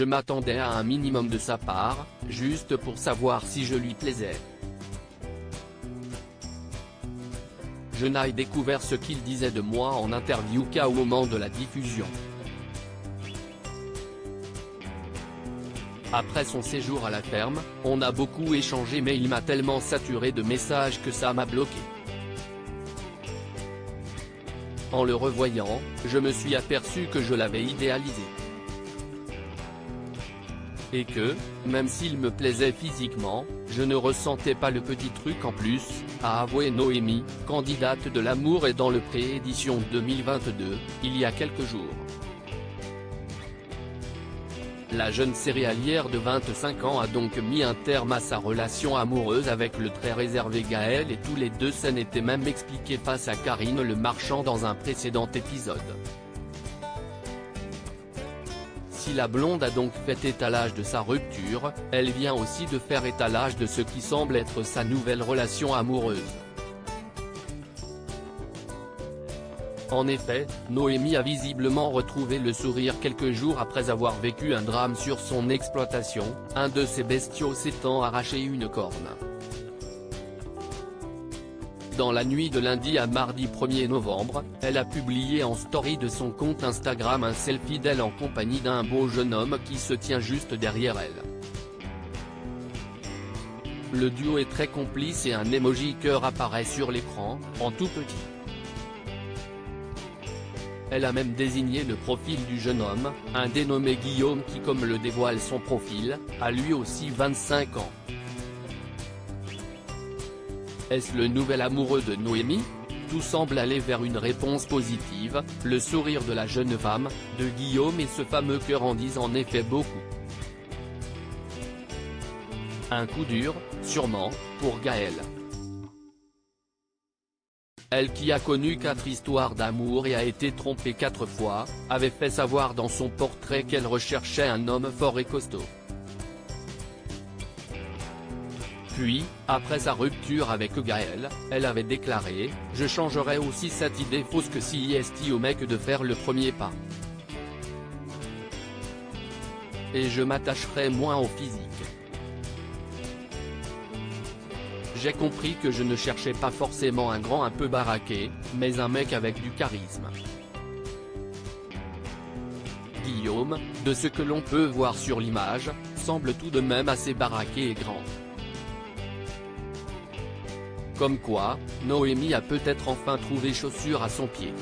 Je m'attendais à un minimum de sa part, juste pour savoir si je lui plaisais. Je n'ai découvert ce qu'il disait de moi en interview qu'au moment de la diffusion. Après son séjour à la ferme, on a beaucoup échangé mais il m'a tellement saturé de messages que ça m'a bloqué. En le revoyant, je me suis aperçu que je l'avais idéalisé. Et que, même s'il me plaisait physiquement, je ne ressentais pas le petit truc en plus, a avoué Noémie, candidate de l'Amour est dans le pré-édition 2022, il y a quelques jours. La jeune céréalière de 25 ans a donc mis un terme à sa relation amoureuse avec le très réservé Gaël et tous les deux s'en étaient même expliqués face à Karine Le Marchand dans un précédent épisode. Si la blonde a donc fait étalage de sa rupture, elle vient aussi de faire étalage de ce qui semble être sa nouvelle relation amoureuse. En effet, Noémie a visiblement retrouvé le sourire quelques jours après avoir vécu un drame sur son exploitation, un de ses bestiaux s'étant arraché une corne. Dans la nuit de lundi à mardi 1er novembre, elle a publié en story de son compte Instagram un selfie d'elle en compagnie d'un beau jeune homme qui se tient juste derrière elle. Le duo est très complice et un emoji cœur apparaît sur l'écran, en tout petit. Elle a même désigné le profil du jeune homme, un dénommé Guillaume qui, comme le dévoile son profil, a lui aussi 25 ans. Est-ce le nouvel amoureux de Noémie? Tout semble aller vers une réponse positive, le sourire de la jeune femme, de Guillaume et ce fameux cœur en disent en effet beaucoup. Un coup dur, sûrement, pour Gaël. Elle qui a connu 4 histoires d'amour et a été trompée 4 fois, avait fait savoir dans son portrait qu'elle recherchait un homme fort et costaud. Puis, après sa rupture avec Gaël, elle avait déclaré « Je changerais aussi cette idée fausse que si est au mec de faire le premier pas. Et je m'attacherais moins au physique. J'ai compris que je ne cherchais pas forcément un grand un peu baraqué, mais un mec avec du charisme. » Guillaume, de ce que l'on peut voir sur l'image, semble tout de même assez baraqué et grand. Comme quoi, Noémie a peut-être enfin trouvé chaussure à son pied.